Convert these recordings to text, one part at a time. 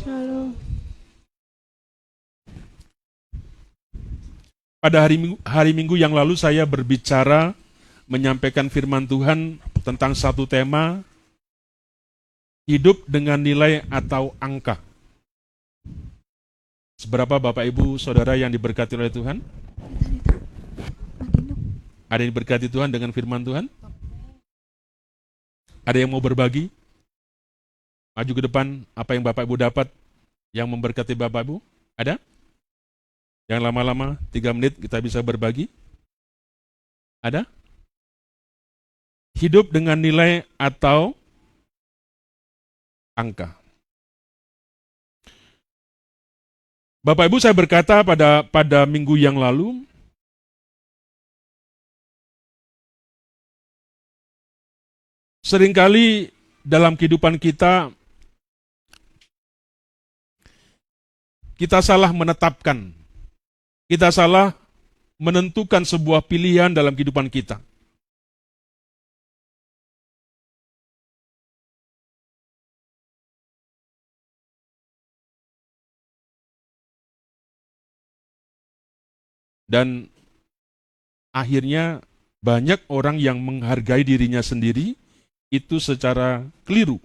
Shalom. Pada hari Minggu yang lalu saya berbicara menyampaikan firman Tuhan tentang satu tema, hidup dengan nilai atau angka. Seberapa Bapak Ibu Saudara yang diberkati oleh Tuhan? Ada yang diberkati Tuhan dengan firman Tuhan? Ada yang mau berbagi? Maju ke depan, apa yang Bapak Ibu dapat yang memberkati Bapak Ibu? Ada? Yang lama-lama, 3 menit kita bisa berbagi. Ada? Hidup dengan nilai atau angka. Bapak Ibu, saya berkata pada minggu yang lalu, seringkali dalam kehidupan kita salah menetapkan, kita salah menentukan sebuah pilihan dalam kehidupan kita. Dan akhirnya banyak orang yang menghargai dirinya sendiri itu secara keliru.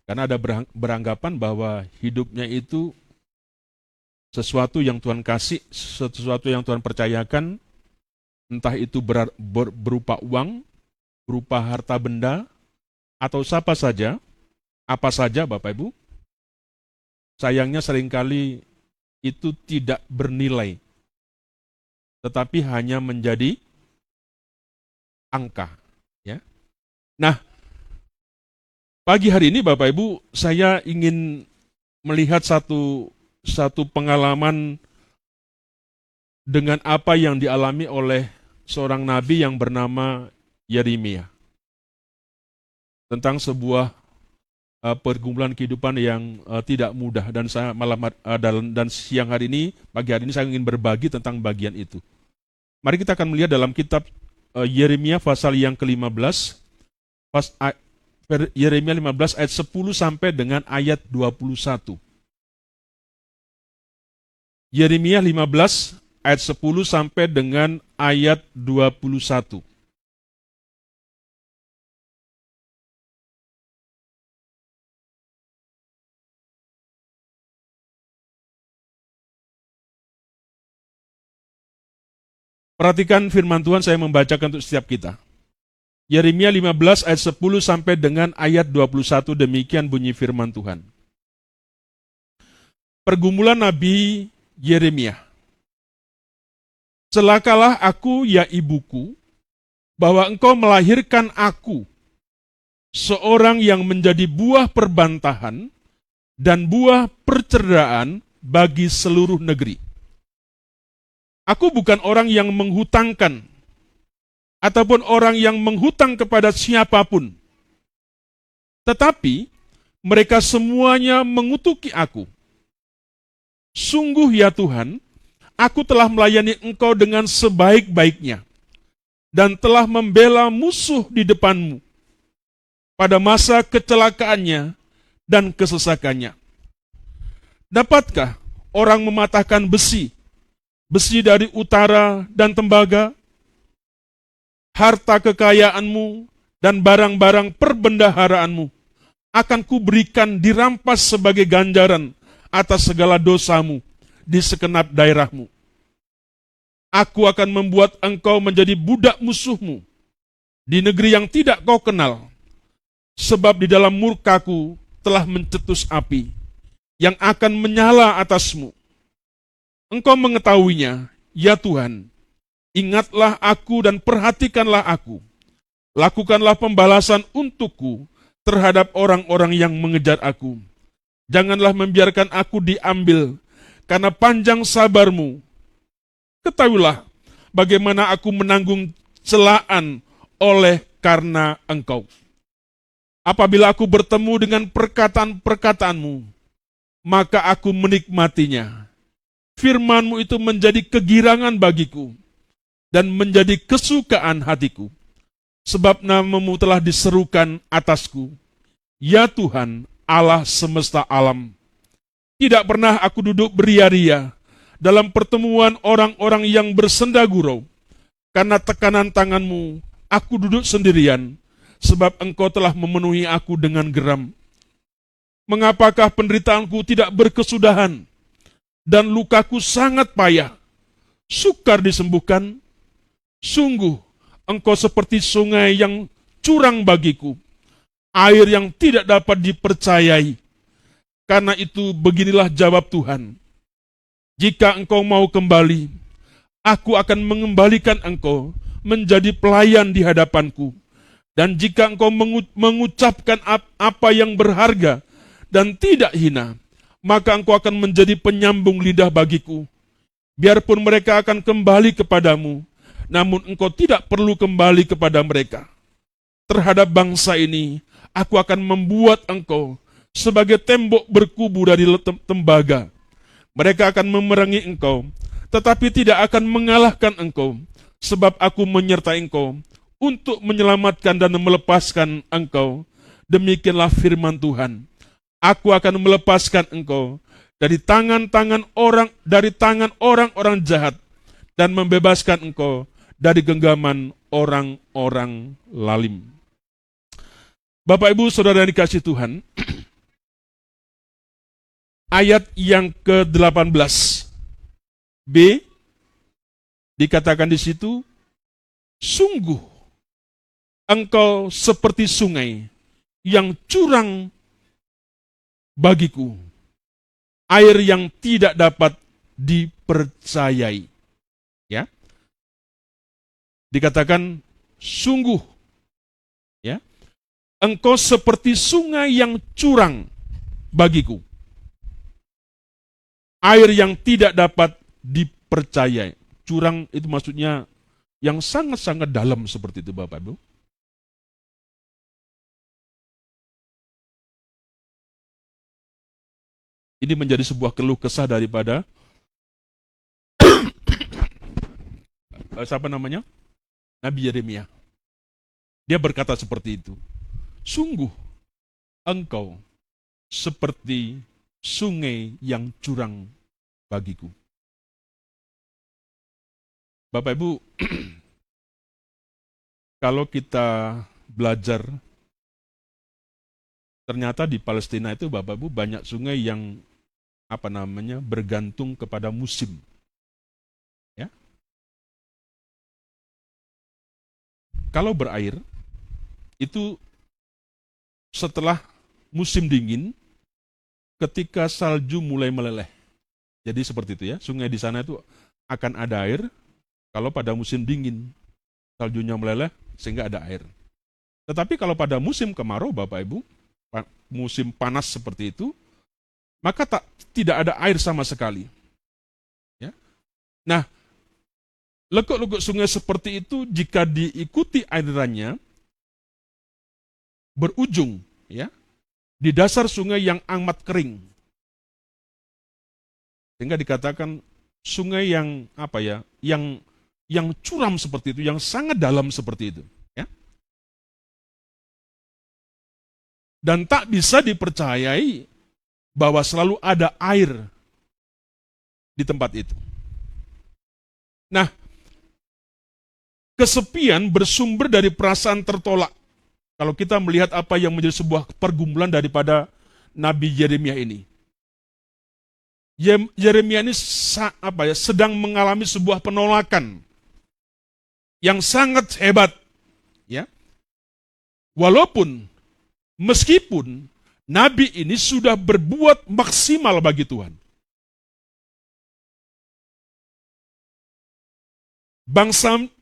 Karena ada beranggapan bahwa hidupnya itu sesuatu yang Tuhan kasih, sesuatu yang Tuhan percayakan, entah itu berupa uang, berupa harta benda, atau apa saja Bapak Ibu, sayangnya seringkali itu tidak bernilai, tetapi hanya menjadi angka. Ya. Nah, pagi hari ini Bapak Ibu, saya ingin melihat satu pengalaman dengan apa yang dialami oleh seorang nabi yang bernama Yeremia. Tentang sebuah pergumulan kehidupan yang tidak mudah, dan saya dan siang hari ini, pagi hari ini saya ingin berbagi tentang bagian itu. Mari kita akan melihat dalam kitab Yeremia pasal yang ke-15, Yeremia 15 ayat 10 sampai dengan ayat 21. Yeremia 15 ayat 10 sampai dengan ayat 21. Perhatikan firman Tuhan, saya membacakan untuk setiap kita. Yeremia 15 ayat 10 sampai dengan ayat 21, demikian bunyi firman Tuhan. Pergumulan Nabi Yeremia. Celakalah aku, ya ibuku, bahwa engkau melahirkan aku, seorang yang menjadi buah perbantahan dan buah percerdaan bagi seluruh negeri. Aku bukan orang yang menghutangkan, ataupun orang yang menghutang kepada siapapun. Tetapi mereka semuanya mengutuki aku. Sungguh ya Tuhan, aku telah melayani Engkau dengan sebaik-baiknya, dan telah membela musuh di depanmu pada masa kecelakaannya dan kesesakannya. Dapatkah orang mematahkan besi dari utara dan tembaga? Harta kekayaanmu dan barang-barang perbendaharaanmu akan kuberikan dirampas sebagai ganjaran atas segala dosamu di segenap daerahmu. Aku akan membuat engkau menjadi budak musuhmu di negeri yang tidak kau kenal, sebab di dalam murkaku telah mencetus api yang akan menyala atasmu. Engkau mengetahuinya, ya Tuhan. Ingatlah aku dan perhatikanlah aku. Lakukanlah pembalasan untukku terhadap orang-orang yang mengejar aku. Janganlah membiarkan aku diambil karena panjang sabarmu. Ketahuilah bagaimana aku menanggung celaan oleh karena engkau. Apabila aku bertemu dengan perkataan-perkataanmu, maka aku menikmatinya. Firman-Mu itu menjadi kegirangan bagiku dan menjadi kesukaan hatiku. Sebab nama-Mu telah diserukan atasku. Ya Tuhan, Allah semesta alam. Tidak pernah aku duduk beria-ria dalam pertemuan orang-orang yang bersenda gurau. Karena tekanan tanganmu, aku duduk sendirian, sebab engkau telah memenuhi aku dengan geram. Mengapakah penderitaanku tidak berkesudahan, dan lukaku sangat payah, sukar disembuhkan? Sungguh, engkau seperti sungai yang curang bagiku, air yang tidak dapat dipercayai. Karena itu beginilah jawab Tuhan. Jika engkau mau kembali, aku akan mengembalikan engkau menjadi pelayan di hadapanku. Dan jika engkau mengucapkan apa yang berharga dan tidak hina, maka engkau akan menjadi penyambung lidah bagiku. Biarpun mereka akan kembali kepadamu, namun engkau tidak perlu kembali kepada mereka. Terhadap bangsa ini, aku akan membuat engkau sebagai tembok berkubu dari tembaga. Mereka akan memerangi engkau, tetapi tidak akan mengalahkan engkau, sebab aku menyertai engkau untuk menyelamatkan dan melepaskan engkau. Demikianlah firman Tuhan. Aku akan melepaskan engkau dari tangan orang-orang jahat dan membebaskan engkau dari genggaman orang-orang lalim. Bapak Ibu Saudara yang dikasihi Tuhan, ayat yang ke-18 B dikatakan di situ, sungguh engkau seperti sungai yang curang bagiku, air yang tidak dapat dipercayai. Ya. Dikatakan sungguh, ya, engkau seperti sungai yang curang bagiku, air yang tidak dapat dipercayai. Curang itu maksudnya yang sangat-sangat dalam seperti itu, Bapak Ibu. Ini menjadi sebuah keluh kesah daripada siapa namanya? Nabi Yeremia. Dia berkata seperti itu. Sungguh engkau seperti sungai yang curang bagiku. Bapak Ibu, kalau kita belajar, ternyata di Palestina itu Bapak Ibu banyak sungai yang bergantung kepada musim. Ya. Kalau berair itu setelah musim dingin, ketika salju mulai meleleh. Jadi seperti itu ya, sungai di sana itu akan ada air kalau pada musim dingin, saljunya meleleh sehingga ada air. Tetapi kalau pada musim kemarau Bapak Ibu, musim panas seperti itu, maka tidak ada air sama sekali. Ya. Nah, lekuk-lekuk sungai seperti itu jika diikuti alirannya, berujung ya di dasar sungai yang amat kering. Sehingga dikatakan sungai yang yang curam seperti itu, yang sangat dalam seperti itu, ya. Dan tak bisa dipercayai bahwa selalu ada air di tempat itu. Nah, kesepian bersumber dari perasaan tertolak. Kalau kita melihat apa yang menjadi sebuah pergumulan daripada Nabi Yeremia ini. Yeremia ini sedang mengalami sebuah penolakan yang sangat hebat. Ya. Meskipun Nabi ini sudah berbuat maksimal bagi Tuhan.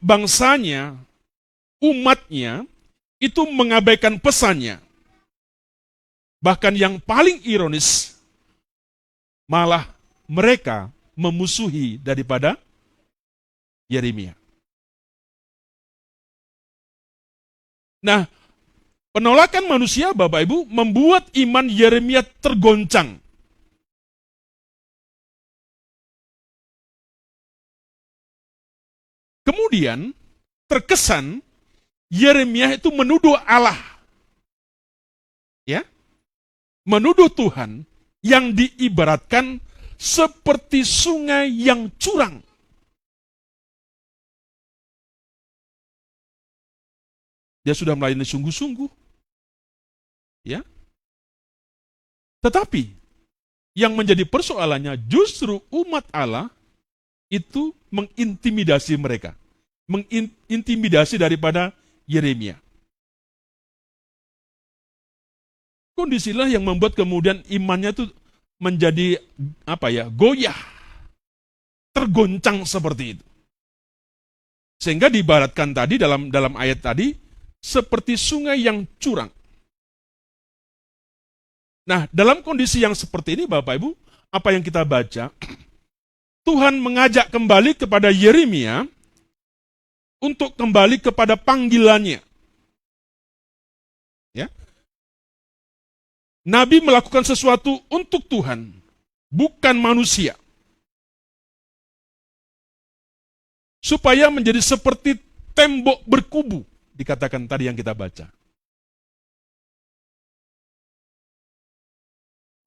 Bangsanya, umatnya, itu mengabaikan pesannya. Bahkan yang paling ironis, malah mereka memusuhi daripada Yeremia. Nah, penolakan manusia, Bapak Ibu, membuat iman Yeremia tergoncang. Kemudian, terkesan Yeremia itu menuduh Allah. Ya. menuduh Tuhan yang diibaratkan seperti sungai yang curang. Dia sudah melayani sungguh-sungguh. Ya. Tetapi yang menjadi persoalannya justru umat Allah itu mengintimidasi mereka. Mengintimidasi daripada Yeremia. Kondisilah yang membuat kemudian imannya itu menjadi goyah, tergoncang seperti itu. Sehingga diibaratkan tadi dalam ayat tadi seperti sungai yang curang. Nah, dalam kondisi yang seperti ini Bapak Ibu, apa yang kita baca? Tuhan mengajak kembali kepada Yeremia untuk kembali kepada panggilannya. Ya. Nabi melakukan sesuatu untuk Tuhan, bukan manusia. Supaya menjadi seperti tembok berkubu, dikatakan tadi yang kita baca.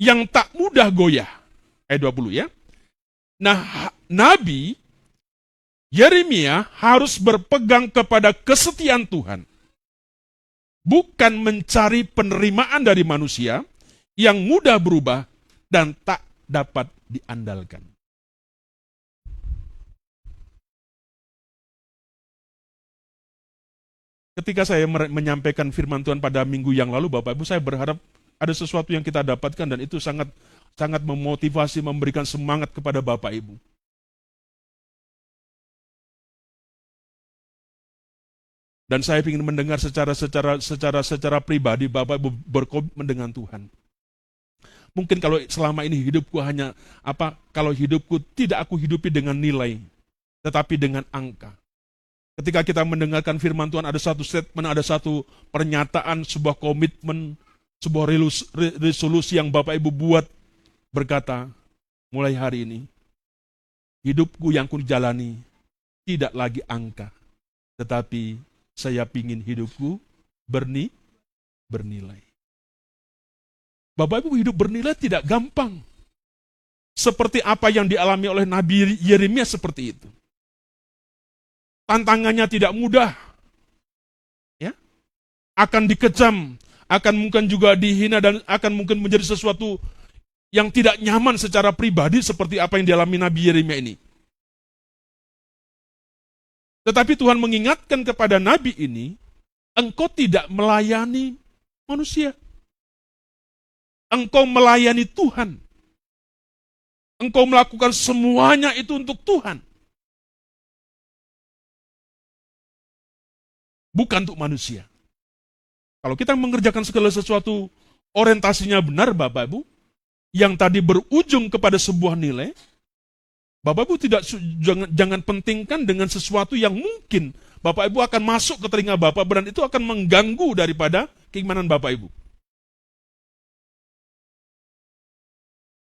Yang tak mudah goyah. Ayat 20 ya. Nah, Nabi Yeremia harus berpegang kepada kesetiaan Tuhan. Bukan mencari penerimaan dari manusia yang mudah berubah dan tak dapat diandalkan. Ketika saya menyampaikan firman Tuhan pada minggu yang lalu, Bapak Ibu, saya berharap ada sesuatu yang kita dapatkan dan itu sangat memotivasi, memberikan semangat kepada Bapak Ibu. Dan saya ingin mendengar secara pribadi Bapak Ibu berkomitmen dengan Tuhan. Mungkin kalau selama ini hidupku kalau hidupku tidak aku hidupi dengan nilai, tetapi dengan angka. Ketika kita mendengarkan firman Tuhan, ada satu statement, ada satu pernyataan, sebuah komitmen, sebuah resolusi yang Bapak Ibu buat, berkata, mulai hari ini, hidupku yang kujalani tidak lagi angka, tetapi saya ingin hidupku bernilai. Bapak Ibu, hidup bernilai tidak gampang. Seperti apa yang dialami oleh Nabi Yeremia seperti itu. Tantangannya tidak mudah. Ya. Akan dikecam, akan mungkin juga dihina, dan akan mungkin menjadi sesuatu yang tidak nyaman secara pribadi seperti apa yang dialami Nabi Yeremia ini. Tetapi Tuhan mengingatkan kepada Nabi ini, engkau tidak melayani manusia. Engkau melayani Tuhan. Engkau melakukan semuanya itu untuk Tuhan. Bukan untuk manusia. Kalau kita mengerjakan segala sesuatu, orientasinya benar Bapak Ibu, yang tadi berujung kepada sebuah nilai, Bapak Ibu jangan pentingkan dengan sesuatu yang mungkin Bapak Ibu akan masuk ke telinga Bapak Ibu dan itu akan mengganggu daripada keimanan Bapak Ibu.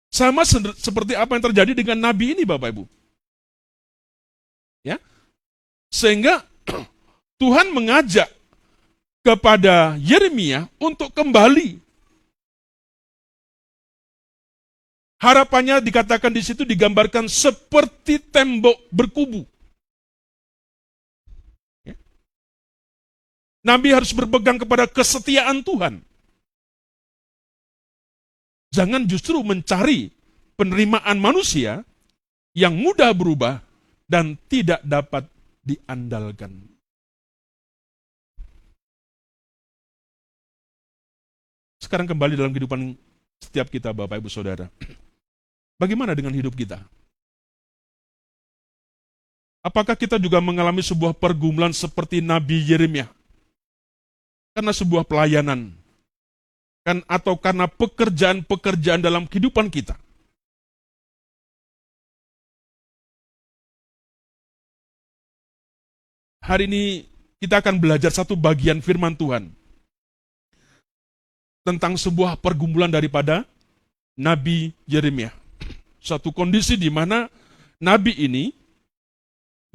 Sama seperti apa yang terjadi dengan Nabi ini Bapak Ibu. Ya. Sehingga Tuhan mengajak kepada Yeremia untuk kembali. Harapannya dikatakan di situ digambarkan seperti tembok berkubu. Ya. Nabi harus berpegang kepada kesetiaan Tuhan. Jangan justru mencari penerimaan manusia yang mudah berubah dan tidak dapat diandalkan. Sekarang kembali dalam kehidupan setiap kita Bapak Ibu Saudara. Bagaimana dengan hidup kita? Apakah kita juga mengalami sebuah pergumulan seperti Nabi Yeremia? Karena sebuah pelayanan, atau karena pekerjaan-pekerjaan dalam kehidupan kita? Hari ini kita akan belajar satu bagian firman Tuhan tentang sebuah pergumulan daripada Nabi Yeremia. Suatu kondisi di mana Nabi ini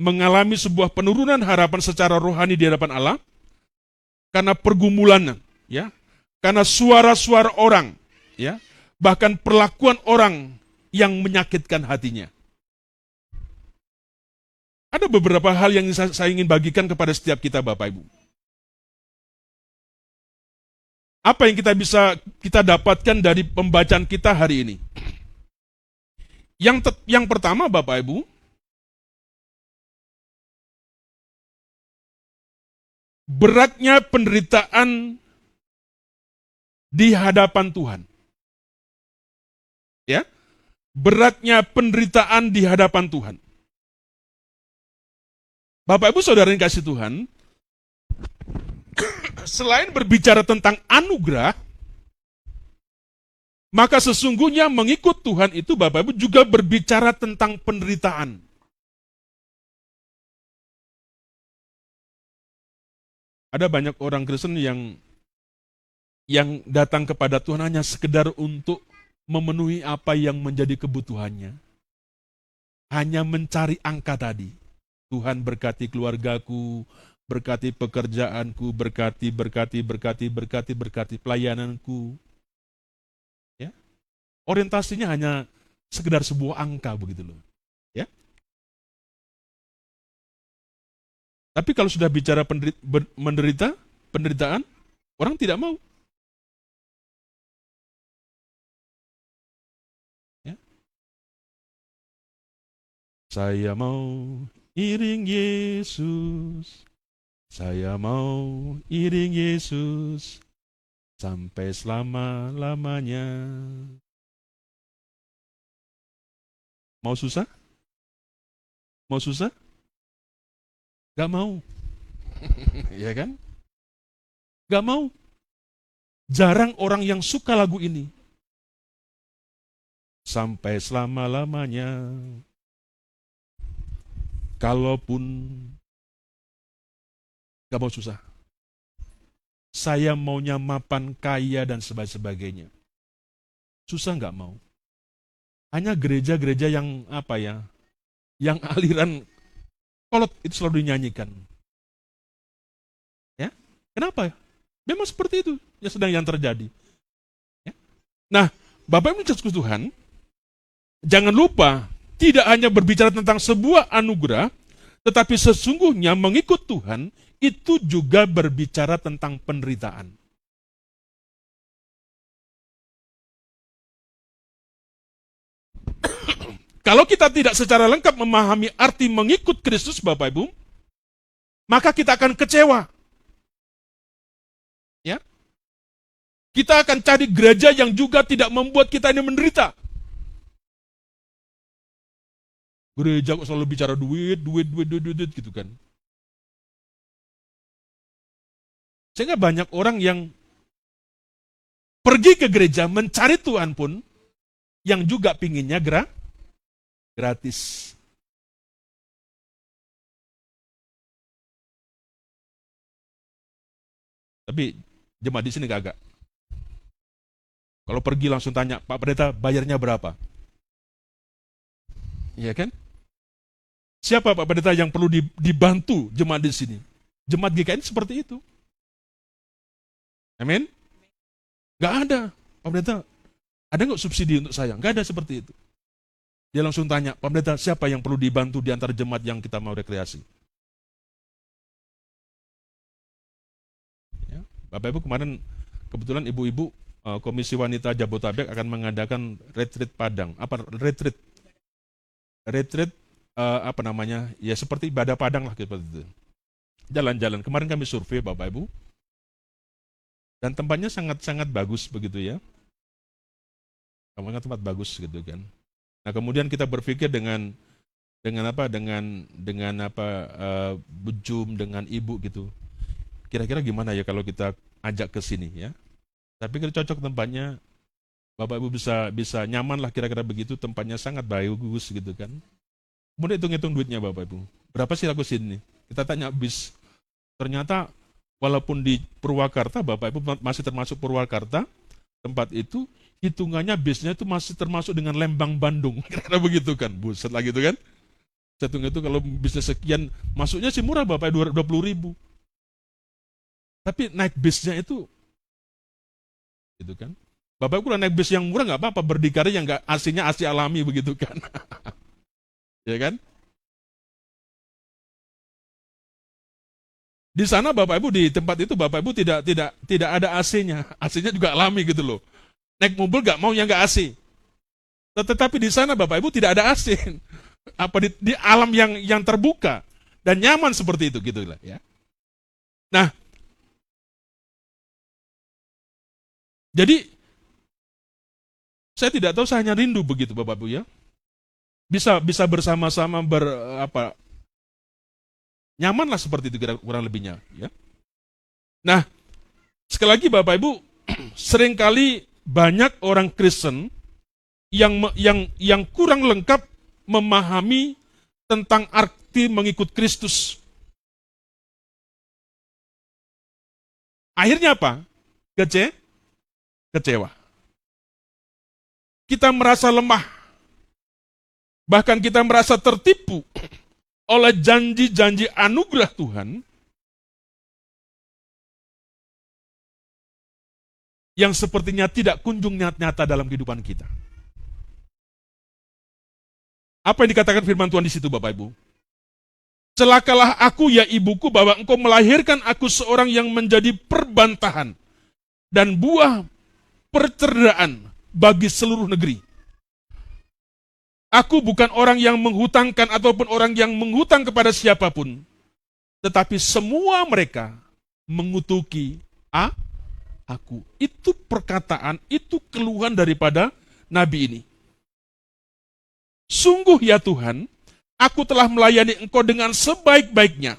mengalami sebuah penurunan harapan secara rohani di hadapan Allah karena pergumulan, ya, karena suara-suara orang ya, bahkan perlakuan orang yang menyakitkan hatinya. Ada beberapa hal yang saya ingin bagikan kepada setiap kita, Bapak Ibu. Apa yang kita dapatkan dari pembacaan kita hari ini? Yang pertama, Bapak Ibu, beratnya penderitaan di hadapan Tuhan. Ya, beratnya penderitaan di hadapan Tuhan. Bapak Ibu Saudara yang kasih Tuhan, selain berbicara tentang anugerah, maka sesungguhnya mengikut Tuhan itu Bapak Ibu juga berbicara tentang penderitaan. Ada banyak orang Kristen yang datang kepada Tuhan hanya sekedar untuk memenuhi apa yang menjadi kebutuhannya. Hanya mencari angka tadi. Tuhan berkati keluargaku, berkati pekerjaanku, berkati pelayananku. Ya. Orientasinya hanya sekedar sebuah angka begitu loh. Ya. Tapi kalau sudah bicara penderitaan, orang tidak mau. Ya. Saya mau iring Yesus, saya mau iring Yesus sampai selama-lamanya. Mau susah? Mau susah? Gak mau. Ya kan? Gak mau. Jarang orang yang suka lagu ini. Sampai selama-lamanya. Kalaupun gak mau susah. Saya maunya mapan, kaya, dan sebagainya. Susah gak mau. Hanya gereja-gereja yang yang aliran kolot itu selalu dinyanyikan. Ya, kenapa? Memang seperti itu yang terjadi. Ya. Nah, Bapak Ibu Tuhan, jangan lupa tidak hanya berbicara tentang sebuah anugerah, tetapi sesungguhnya mengikut Tuhan itu juga berbicara tentang penderitaan. Kalau kita tidak secara lengkap memahami arti mengikut Kristus, Bapak Ibu, maka kita akan kecewa. Ya, kita akan cari gereja yang juga tidak membuat kita ini menderita. Gereja kok selalu bicara duit gitu kan. Sehingga banyak orang yang pergi ke gereja mencari Tuhan pun yang juga pinginnya gratis. Tapi jemaat di sini gak. Kalau pergi langsung tanya, Pak Pendeta bayarnya berapa? Iya kan? Siapa Pak Pendeta yang perlu dibantu jemaat di sini? Jemaat GKN seperti itu. Amin? Gak ada. Pak Pendeta, ada nggak subsidi untuk saya? Gak ada seperti itu. Dia langsung tanya, Pak Pendeta, siapa yang perlu dibantu di antara jemaat yang kita mau rekreasi? Ya. Bapak Ibu kemarin, kebetulan ibu-ibu Komisi Wanita Jabotabek akan mengadakan retreat Padang. Apa retreat? Retreat ya seperti ibadah Padang lah seperti itu. Jalan-jalan. Kemarin kami survei Bapak Ibu. Dan tempatnya sangat-sangat bagus begitu ya. Tempat bagus gitu kan. Nah, kemudian kita berpikir dengan bujum dengan ibu gitu. Kira-kira gimana ya kalau kita ajak ke sini ya? Tapi kalau cocok tempatnya, Bapak Ibu bisa nyaman lah kira-kira begitu, tempatnya sangat bagus gitu kan. Kemudian hitung-hitung duitnya Bapak Ibu. Berapa sih aku sini? Kita tanya bis. Ternyata walaupun di Purwakarta, Bapak Ibu masih termasuk Purwakarta, tempat itu hitungannya bisnya itu masih termasuk dengan Lembang Bandung. Kira-kira begitu kan. Buset lah gitu kan. Hitung itu kalau bisnis sekian, masuknya sih murah Bapak, 20.000. Tapi naik bisnya itu gitu kan. Bapak Ibu kalau naik bis yang murah nggak apa-apa, berdikari yang nggak AC-nya AC alami begitu kan. Ya kan? Di sana Bapak Ibu di tempat itu Bapak Ibu tidak ada AC-nya. AC-nya juga alami gitu loh. Naik mobil nggak mau yang nggak AC. Tetapi di sana Bapak Ibu tidak ada AC. Apa di alam yang terbuka dan nyaman seperti itu gitu lah ya. Nah, jadi saya tidak tahu, saya hanya rindu begitu Bapak Ibu ya. Bisa bersama-sama nyaman lah seperti itu kurang lebihnya ya. Nah, sekali lagi Bapak Ibu, seringkali banyak orang Kristen yang kurang lengkap memahami tentang arti mengikut Kristus. Akhirnya apa? Kecewa. Kita merasa lemah. Bahkan kita merasa tertipu oleh janji-janji anugerah Tuhan yang sepertinya tidak kunjung nyata dalam kehidupan kita. Apa yang dikatakan firman Tuhan di situ Bapak Ibu? Celakalah aku ya ibuku, bahwa engkau melahirkan aku seorang yang menjadi perbantahan dan buah percerdaan bagi seluruh negeri. Aku bukan orang yang menghutangkan ataupun orang yang menghutang kepada siapapun, tetapi semua mereka mengutuki aku. Itu perkataan, itu keluhan daripada nabi ini. Sungguh ya Tuhan, aku telah melayani engkau dengan sebaik-baiknya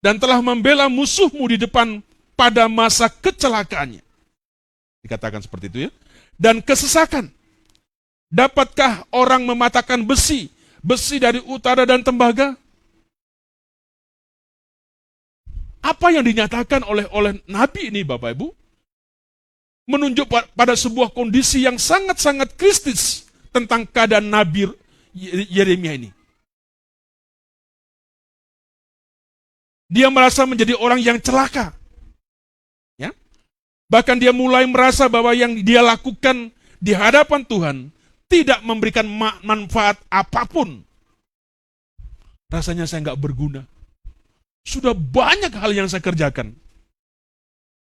dan telah membela musuhmu di depan pada masa kecelakaannya. Dikatakan seperti itu ya. Dan kesesakan. Dapatkah orang mematahkan besi dari utara dan tembaga? Apa yang dinyatakan oleh nabi ini Bapak Ibu? Menunjuk pada sebuah kondisi yang sangat-sangat kritis tentang keadaan Nabi Yeremia ini. Dia merasa menjadi orang yang celaka. Ya? Bahkan dia mulai merasa bahwa yang dia lakukan di hadapan Tuhan tidak memberikan manfaat apapun. Rasanya saya nggak berguna. Sudah banyak hal yang saya kerjakan.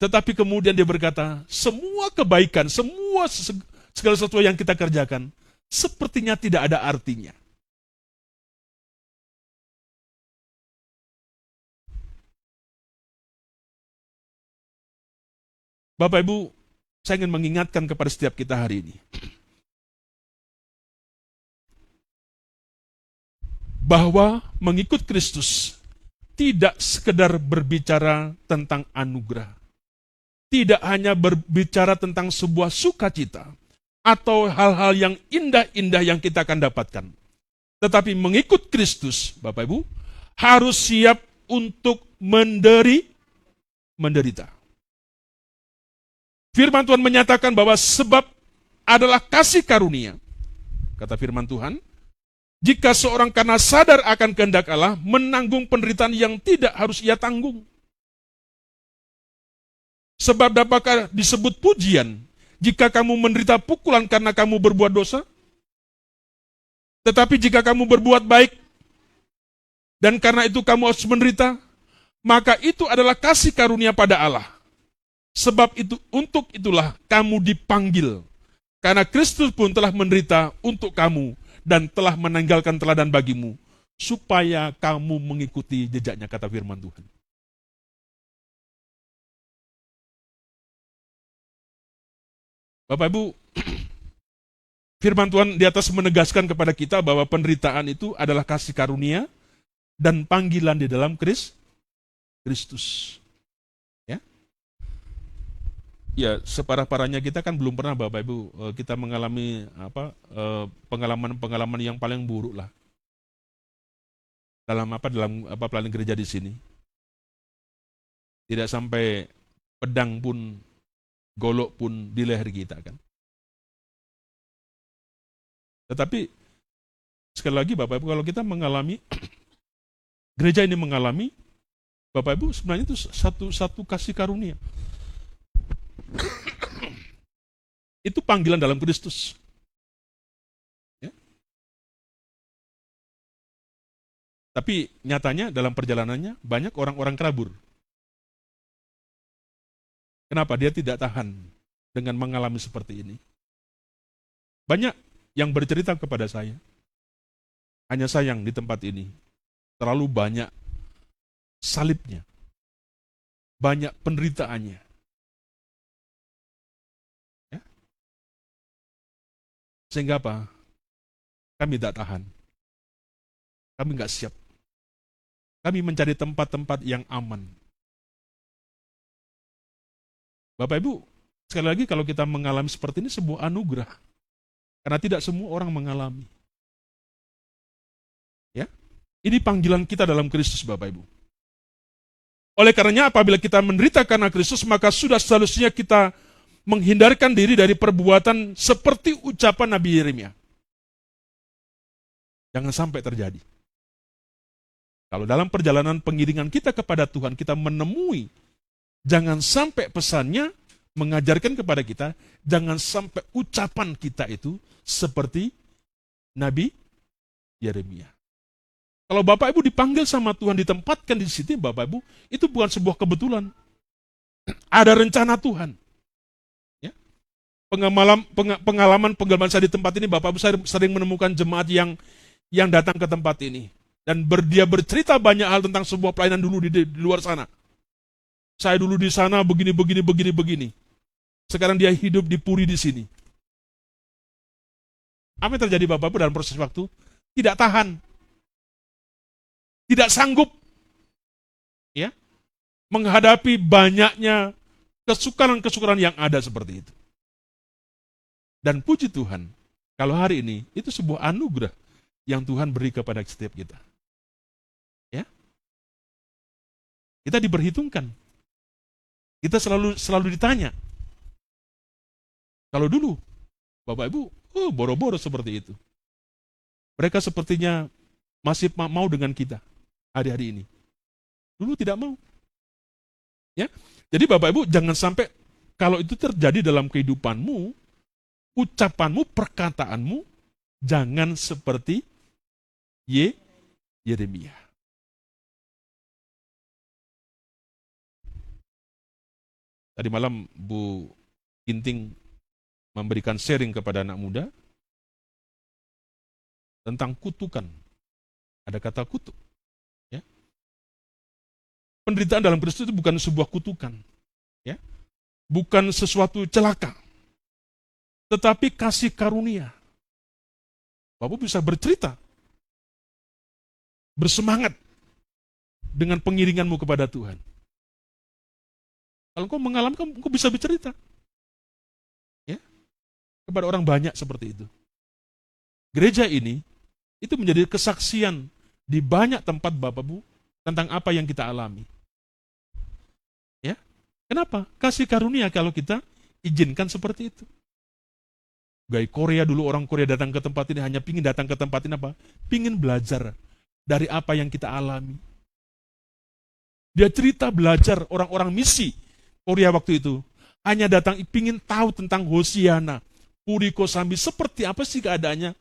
Tetapi kemudian dia berkata, semua kebaikan, segala sesuatu yang kita kerjakan, sepertinya tidak ada artinya. Bapak Ibu, saya ingin mengingatkan kepada setiap kita hari ini, bahwa mengikut Kristus tidak sekedar berbicara tentang anugerah. Tidak hanya berbicara tentang sebuah sukacita atau hal-hal yang indah-indah yang kita akan dapatkan. Tetapi mengikut Kristus, Bapak Ibu, harus siap untuk menderita. Firman Tuhan menyatakan bahwa sebab adalah kasih karunia. Kata firman Tuhan, jika seorang karena sadar akan kehendak Allah, menanggung penderitaan yang tidak harus ia tanggung. Sebab dapatkah disebut pujian jika kamu menderita pukulan karena kamu berbuat dosa? Tetapi jika kamu berbuat baik, dan karena itu kamu harus menderita, maka itu adalah kasih karunia pada Allah. Sebab itu, untuk itulah kamu dipanggil. Karena Kristus pun telah menderita untuk kamu, dan telah menanggalkan teladan bagimu, supaya kamu mengikuti jejaknya, kata firman Tuhan. Bapak Ibu, firman Tuhan di atas menegaskan kepada kita bahwa penderitaan itu adalah kasih karunia dan panggilan di dalam Kristus. Ya, separah-parahnya kita kan belum pernah Bapak Ibu kita mengalami pengalaman-pengalaman yang paling buruk lah. Dalam pelayanan gereja di sini. Tidak sampai pedang pun, golok pun di leher kita kan. Tetapi sekali lagi Bapak Ibu, kalau kita mengalami gereja ini mengalami, Bapak Ibu, sebenarnya itu satu kasih karunia. Itu panggilan dalam Kristus. Ya. Tapi nyatanya dalam perjalanannya banyak orang-orang kabur. Kenapa? Dia tidak tahan dengan mengalami seperti ini. Banyak yang bercerita kepada saya, hanya sayang di tempat ini, terlalu banyak salibnya, banyak penderitaannya. Ya? Sehingga apa? Kami tidak tahan. Kami nggak siap. Kami mencari tempat-tempat yang aman. Bapak Ibu, sekali lagi kalau kita mengalami seperti ini sebuah anugerah. Karena tidak semua orang mengalami. Ya, ini panggilan kita dalam Kristus, Bapak Ibu. Oleh karenanya apabila kita menderita karena Kristus, maka sudah seharusnya kita menghindarkan diri dari perbuatan seperti ucapan Nabi Yeremia. Jangan sampai terjadi. Kalau dalam perjalanan pengiringan kita kepada Tuhan, kita menemui, jangan sampai pesannya mengajarkan kepada kita, jangan sampai ucapan kita itu seperti Nabi Yeremia. Kalau Bapak Ibu dipanggil sama Tuhan, ditempatkan di situ, Bapak Ibu, itu bukan sebuah kebetulan. Ada rencana Tuhan. Ya. Pengalaman saya di tempat ini, Bapak Ibu, saya sering menemukan jemaat yang datang ke tempat ini. Dan dia bercerita banyak hal tentang sebuah pelayanan dulu di luar sana. Saya dulu di sana begini. Sekarang dia hidup di Puri di sini. Apa yang terjadi Bapak Ibu dalam proses waktu? Tidak tahan. Tidak sanggup. Ya, menghadapi banyaknya kesukaran-kesukaran yang ada seperti itu. Dan puji Tuhan, kalau hari ini, itu sebuah anugerah yang Tuhan beri kepada setiap kita. Ya, kita diperhitungkan. Kita selalu ditanya. Kalau dulu, Bapak Ibu, boro-boro seperti itu. Mereka sepertinya masih mau dengan kita hari-hari ini. Dulu tidak mau. Ya, jadi Bapak Ibu jangan sampai kalau itu terjadi dalam kehidupanmu, ucapanmu, perkataanmu, jangan seperti Yeremia. Tadi malam Bu Ginting memberikan sharing kepada anak muda tentang kutukan. Ada kata kutuk. Ya. Penderitaan dalam Kristus itu bukan sebuah kutukan. Ya. Bukan sesuatu celaka. Tetapi kasih karunia. Bapak bisa bercerita. Bersemangat dengan pengiringanmu kepada Tuhan. Kalau engkau mengalami, engkau bisa bercerita. Ya. Kepada orang banyak seperti itu. Gereja ini, itu menjadi kesaksian di banyak tempat Bapak Bu, tentang apa yang kita alami. Ya. Kenapa? Kasih karunia kalau kita izinkan seperti itu. Gaya Korea dulu, orang Korea datang ke tempat ini, hanya pingin datang ke tempat ini apa? Pingin belajar dari apa yang kita alami. Dia cerita belajar orang-orang misi Korea waktu itu. Hanya datang pingin tahu tentang Hosiana, Puri Kosambi, seperti apa sih keadaannya.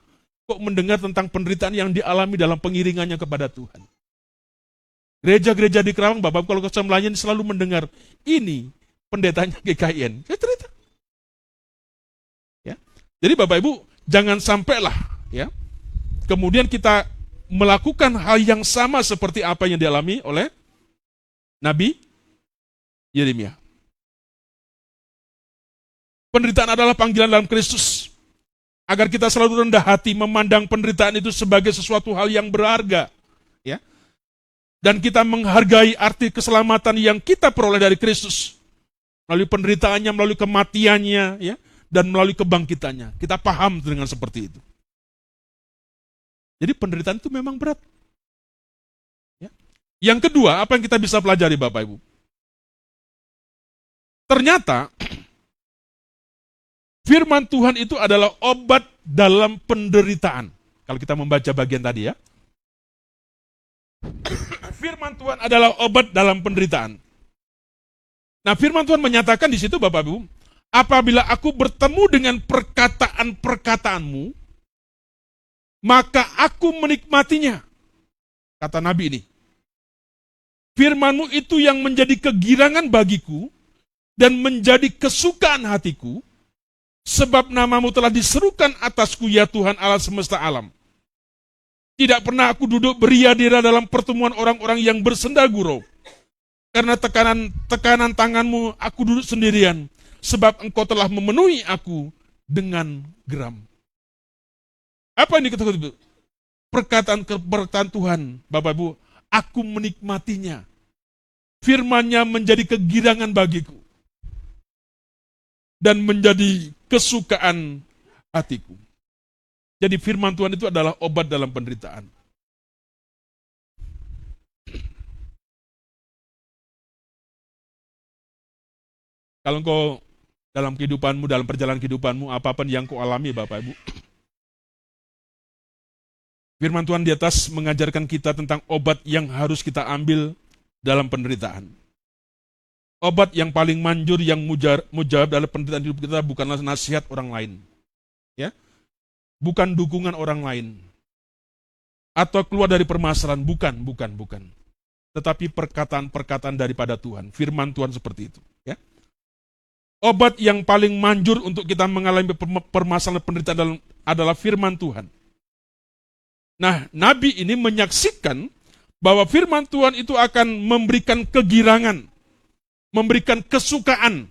Kok mendengar tentang penderitaan yang dialami dalam pengiringannya kepada Tuhan. Gereja-gereja di Kerawang, Bapak kalau ke Semelayan selalu mendengar, ini pendetanya GKIN. Saya cerita. Ya. Jadi Bapak Ibu, jangan sampailah ya. Kemudian kita melakukan hal yang sama seperti apa yang dialami oleh Nabi Yeremia. Penderitaan adalah panggilan dalam Kristus. Agar kita selalu rendah hati memandang penderitaan itu sebagai sesuatu hal yang berharga. Ya. Dan kita menghargai arti keselamatan yang kita peroleh dari Kristus. Melalui penderitaannya, melalui kematiannya, ya, dan melalui kebangkitannya. Kita paham dengan seperti itu. Jadi penderitaan itu memang berat. Ya. Yang kedua, apa yang kita bisa pelajari Bapak Ibu? Ternyata, firman Tuhan itu adalah obat dalam penderitaan. Kalau kita membaca bagian tadi ya. Firman Tuhan adalah obat dalam penderitaan. Nah, firman Tuhan menyatakan di situ Bapak Ibu, apabila aku bertemu dengan perkataan-perkataanmu, maka aku menikmatinya. Kata Nabi ini. Firman-Mu itu yang menjadi kegirangan bagiku dan menjadi kesukaan hatiku, sebab nama-Mu telah diserukan atasku, ya Tuhan Allah semesta alam. Tidak pernah aku duduk beria-dira dalam pertemuan orang-orang yang bersenda gurau. Karena tekanan tangan-Mu aku duduk sendirian, sebab Engkau telah memenuhi aku dengan geram. Apa ini kata-kata? Perkataan Tuhan, Bapak Ibu, aku menikmatinya. Firman-Nya menjadi kegirangan bagiku dan menjadi kesukaan hatiku. Jadi firman Tuhan itu adalah obat dalam penderitaan. Kalau engkau dalam kehidupanmu, dalam perjalanan kehidupanmu, apapun yang kau alami, Bapak Ibu, firman Tuhan di atas mengajarkan kita tentang obat yang harus kita ambil dalam penderitaan. Obat yang paling manjur, yang mujarab dalam penderitaan hidup kita bukanlah nasihat orang lain. Ya, bukan dukungan orang lain. Atau keluar dari permasalahan, bukan. Tetapi perkataan-perkataan daripada Tuhan, firman Tuhan seperti itu. Ya. Obat yang paling manjur untuk kita mengalami permasalahan penderitaan adalah firman Tuhan. Nah, Nabi ini menyaksikan bahwa firman Tuhan itu akan memberikan kegirangan, memberikan kesukaan,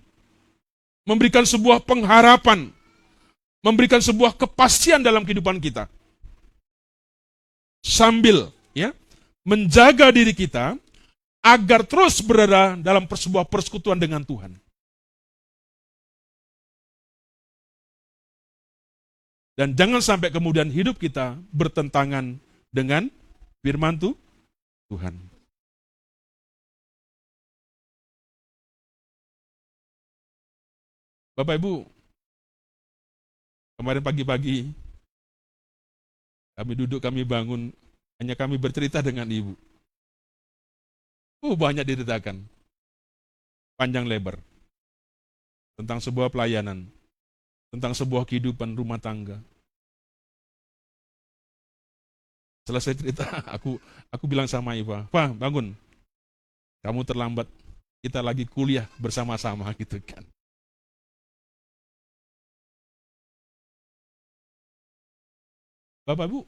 memberikan sebuah pengharapan, memberikan sebuah kepastian dalam kehidupan kita. Sambil ya menjaga diri kita agar terus berada dalam sebuah persekutuan dengan Tuhan. Dan jangan sampai kemudian hidup kita bertentangan dengan firman Tuhan. Bapak Ibu, kemarin pagi-pagi kami duduk, kami bangun, hanya kami bercerita dengan Ibu. Banyak diceritakan, panjang lebar, tentang sebuah pelayanan, tentang sebuah kehidupan rumah tangga. Selesai cerita, aku bilang sama Iva, "Pak, bangun. Kamu terlambat. Kita lagi kuliah bersama-sama," gitu kan. Bapak Ibu,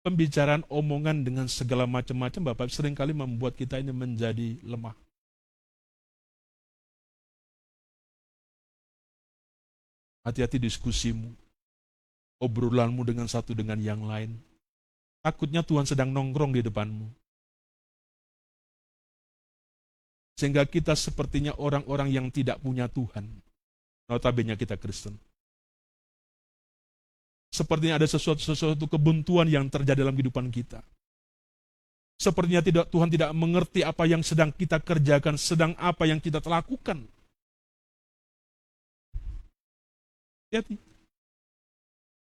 pembicaraan omongan dengan segala macam-macam, Bapak seringkali membuat kita ini menjadi lemah. Hati-hati diskusimu, obrolanmu dengan satu dengan yang lain. Takutnya Tuhan sedang nongkrong di depanmu. Sehingga kita sepertinya orang-orang yang tidak punya Tuhan. Notabene kita Kristen. Sepertinya ada sesuatu kebuntuan yang terjadi dalam kehidupan kita. Sepertinya Tuhan tidak mengerti apa yang sedang kita kerjakan, sedang apa yang kita lakukan. Hati-hati.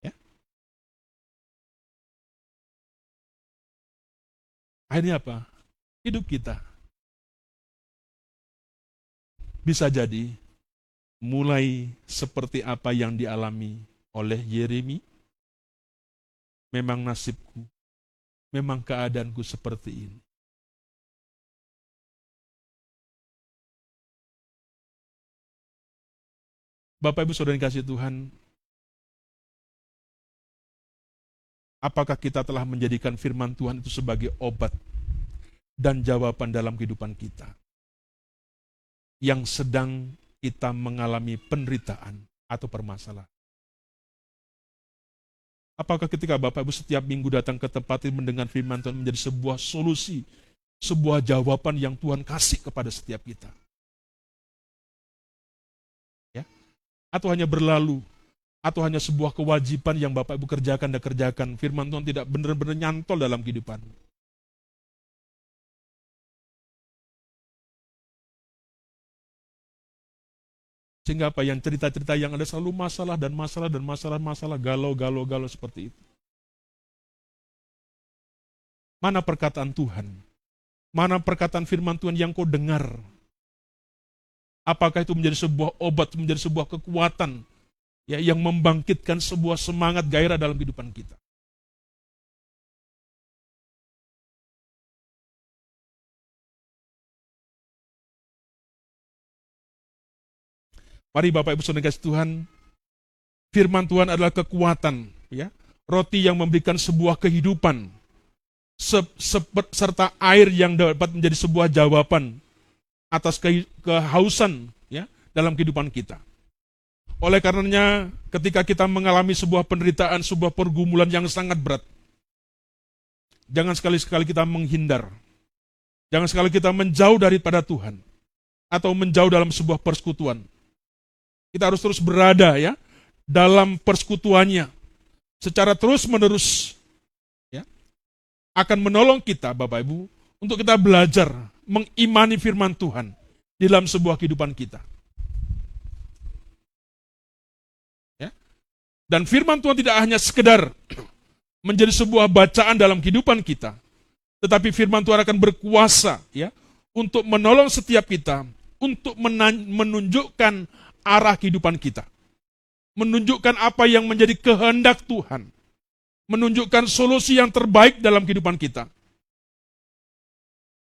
Ya. Akhirnya apa? Hidup kita bisa jadi mulai seperti apa yang dialami oleh Yeremia. Memang nasibku, memang keadaanku seperti ini. Bapak Ibu Saudara yang kasih Tuhan, apakah kita telah menjadikan firman Tuhan itu sebagai obat dan jawaban dalam kehidupan kita yang sedang kita mengalami penderitaan atau permasalahan? Apakah ketika Bapak Ibu setiap minggu datang ke tempat ini mendengar firman Tuhan menjadi sebuah solusi, sebuah jawaban yang Tuhan kasih kepada setiap kita? Ya? Atau hanya berlalu, atau hanya sebuah kewajiban yang Bapak Ibu kerjakan dan kerjakan, firman Tuhan tidak benar-benar nyantol dalam kehidupan. Sehingga apa yang cerita-cerita yang ada selalu masalah dan masalah, galau seperti itu. Mana perkataan Tuhan? Mana perkataan firman Tuhan yang kau dengar? Apakah itu menjadi sebuah obat, menjadi sebuah kekuatan ya, yang membangkitkan sebuah semangat gairah dalam kehidupan kita. Mari Bapak Ibu Saudara kasih Tuhan, firman Tuhan adalah kekuatan, ya. Roti yang memberikan sebuah kehidupan, serta air yang dapat menjadi sebuah jawaban atas kehausan, ya, dalam kehidupan kita. Oleh karenanya, ketika kita mengalami sebuah penderitaan, sebuah pergumulan yang sangat berat, jangan sekali-sekali kita menghindar. Jangan sekali kita menjauh daripada Tuhan atau menjauh dalam sebuah persekutuan. Kita harus terus berada, ya, dalam persekutuannya secara terus-menerus, ya, akan menolong kita, Bapak Ibu, untuk kita belajar mengimani firman Tuhan di dalam sebuah kehidupan kita. Ya. Dan firman Tuhan tidak hanya sekedar menjadi sebuah bacaan dalam kehidupan kita, tetapi firman Tuhan akan berkuasa, ya, untuk menolong setiap kita, untuk menunjukkan arah kehidupan kita. Menunjukkan apa yang menjadi kehendak Tuhan. Menunjukkan solusi yang terbaik dalam kehidupan kita.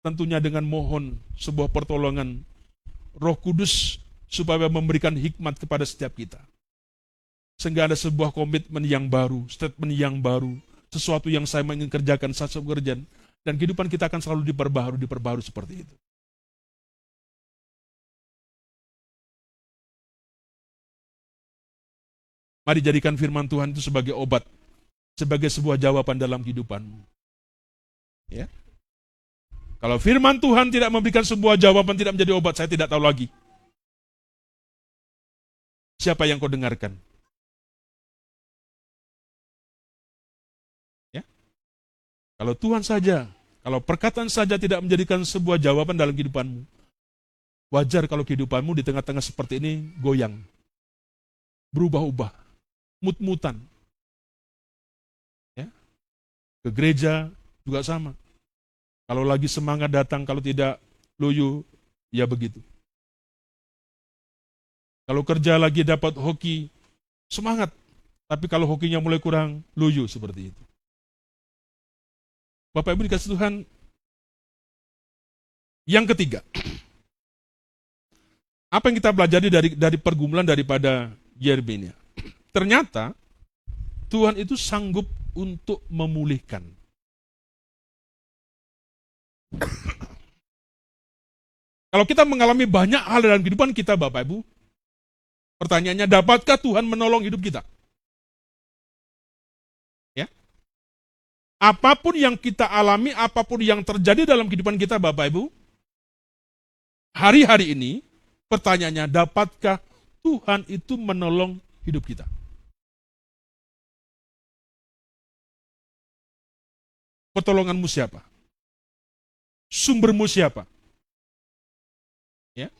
Tentunya dengan mohon sebuah pertolongan Roh Kudus supaya memberikan hikmat kepada setiap kita. Sehingga ada sebuah komitmen yang baru, statement yang baru, sesuatu yang saya ingin kerjakan, saya kerjakan, dan kehidupan kita akan selalu diperbaharui seperti itu. Mari jadikan firman Tuhan itu sebagai obat, sebagai sebuah jawaban dalam kehidupanmu. Ya. Kalau firman Tuhan tidak memberikan sebuah jawaban, tidak menjadi obat, saya tidak tahu lagi siapa yang kau dengarkan. Ya. Kalau Tuhan saja, kalau perkataan saja tidak menjadikan sebuah jawaban dalam kehidupanmu, wajar kalau kehidupanmu di tengah-tengah seperti ini goyang, berubah-ubah, mut-mutan. Ya. Ke gereja juga sama. Kalau lagi semangat datang, kalau tidak loyo, ya begitu. Kalau kerja lagi dapat hoki, semangat. Tapi kalau hokinya mulai kurang, loyo seperti itu. Bapak Ibu dikasih Tuhan, yang ketiga, apa yang kita pelajari dari pergumulan daripada Yeremia? Ternyata Tuhan itu sanggup untuk memulihkan. Kalau kita mengalami banyak hal dalam kehidupan kita, Bapak Ibu, pertanyaannya, dapatkah Tuhan menolong hidup kita? Ya. Apapun yang kita alami, apapun yang terjadi dalam kehidupan kita, Bapak Ibu, hari-hari ini, pertanyaannya, dapatkah Tuhan itu menolong hidup kita? Pertolonganmu siapa? Sumbermu siapa? Ya.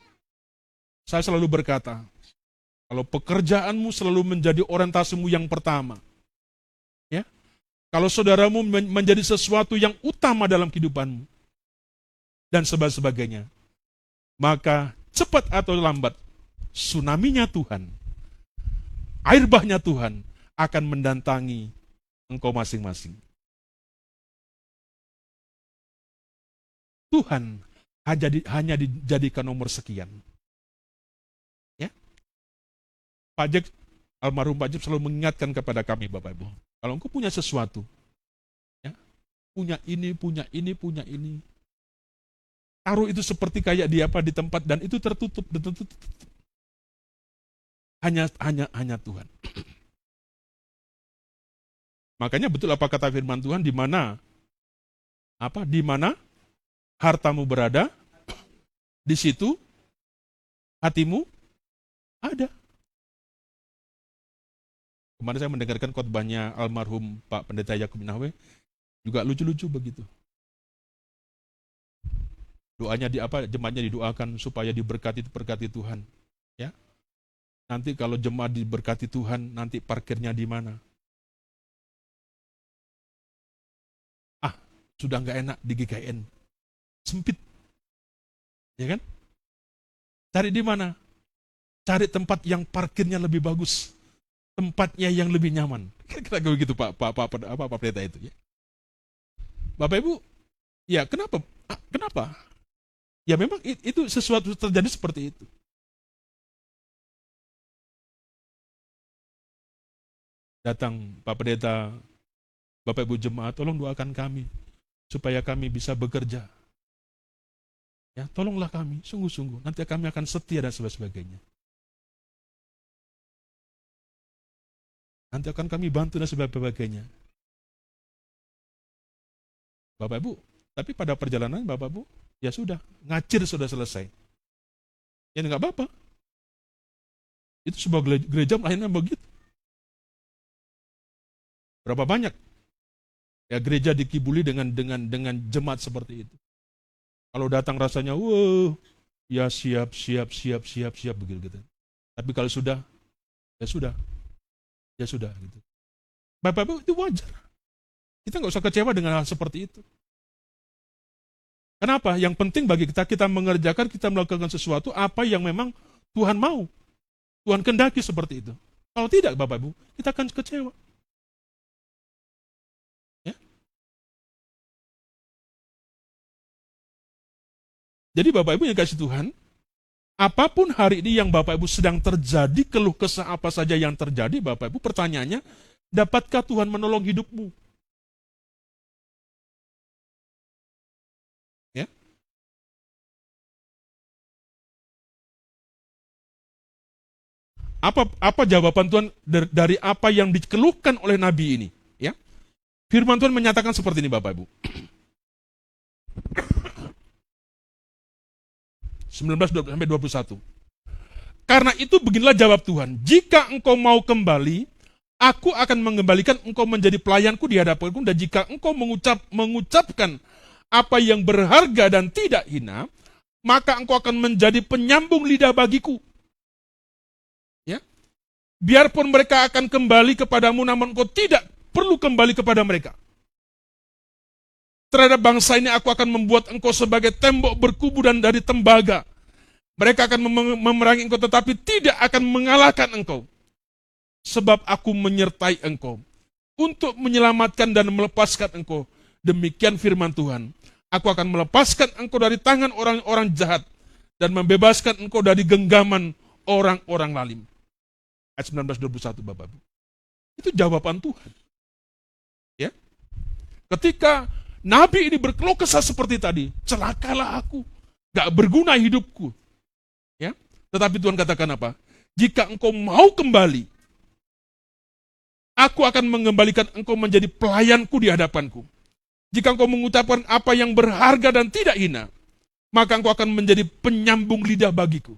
Saya selalu berkata, kalau pekerjaanmu selalu menjadi orientasimu yang pertama, ya, kalau saudaramu menjadi sesuatu yang utama dalam kehidupanmu, dan sebagainya, maka cepat atau lambat, tsunami-nya Tuhan, air bahnya Tuhan akan mendatangi engkau masing-masing. Tuhan hanya dijadikan nomor sekian. Ya. Pak Jack, almarhum Pak Jack selalu mengingatkan kepada kami, Bapak Ibu, kalau engkau punya sesuatu, ya, punya ini, taruh itu seperti kayak di tempat, dan itu tertutup. Hanya Tuhan. Makanya betul apa kata firman Tuhan, di mana hartamu berada, di situ hatimu ada. Kemarin saya mendengarkan khotbahnya almarhum Pak Pendeta Yakub Nahwe, juga lucu-lucu begitu. Doanya jemaatnya didoakan supaya diberkati Tuhan. Ya. Nanti kalau jemaat diberkati Tuhan, nanti parkirnya di mana? Sudah nggak enak di GKN. Sempit. Ya kan? Cari di mana? Cari tempat yang parkirnya lebih bagus, tempatnya yang lebih nyaman. Kira-kira begitu Pak Pendeta itu ya. Bapak Ibu, ya kenapa? Kenapa? Ya memang itu sesuatu terjadi seperti itu. Datang Pak Pendeta, Bapak Ibu jemaat, tolong doakan kami supaya kami bisa bekerja. Ya, tolonglah kami, sungguh-sungguh. Nanti kami akan setia dan sebagainya. Nanti akan kami bantu dan sebagainya. Bapak Ibu, tapi pada perjalanan Bapak Ibu, ya sudah, ngacir sudah selesai. Ya nggak apa-apa. Itu sebuah gereja lainnya begitu. Berapa banyak ya gereja dikibuli dengan jemaat seperti itu. Kalau datang rasanya, wow, ya siap begitu. Tapi kalau sudah, ya sudah gitu. Bapak-bapak itu wajar. Kita nggak usah kecewa dengan hal seperti itu. Kenapa? Yang penting bagi kita mengerjakan, kita melakukan sesuatu apa yang memang Tuhan mau. Tuhan kehendaki seperti itu. Kalau tidak, Bapak Ibu, kita akan kecewa. Ya? Jadi Bapak Ibu yang kasih Tuhan, apapun hari ini yang Bapak Ibu sedang terjadi, keluh kesah apa saja yang terjadi, Bapak Ibu, pertanyaannya, dapatkah Tuhan menolong hidupmu? Ya? Apa jawaban Tuhan dari apa yang dikeluhkan oleh Nabi ini? Ya? Firman Tuhan menyatakan seperti ini, Bapak Ibu. 19-21. Karena itu beginilah jawab Tuhan, jika engkau mau kembali, aku akan mengembalikan engkau menjadi pelayanku di hadapanku, dan jika engkau mengucapkan apa yang berharga dan tidak hina, maka engkau akan menjadi penyambung lidah bagiku. Ya? Biarpun mereka akan kembali kepadamu, namun engkau tidak perlu kembali kepada mereka. Terhadap bangsa ini aku akan membuat engkau sebagai tembok berkubu dan dari tembaga. Mereka akan memerangi engkau tetapi tidak akan mengalahkan engkau. Sebab aku menyertai engkau untuk menyelamatkan dan melepaskan engkau. Demikian firman Tuhan. Aku akan melepaskan engkau dari tangan orang-orang jahat dan membebaskan engkau dari genggaman orang-orang lalim. Ayat 19-21 Bapak Ibu. Itu jawaban Tuhan. Ya. Ketika Nabi ini berkeluh kesah seperti tadi, celakalah aku, gak berguna hidupku. Ya, tetapi Tuhan katakan apa? Jika engkau mau kembali, aku akan mengembalikan engkau menjadi pelayanku di hadapanku. Jika engkau mengucapkan apa yang berharga dan tidak hina, maka engkau akan menjadi penyambung lidah bagiku.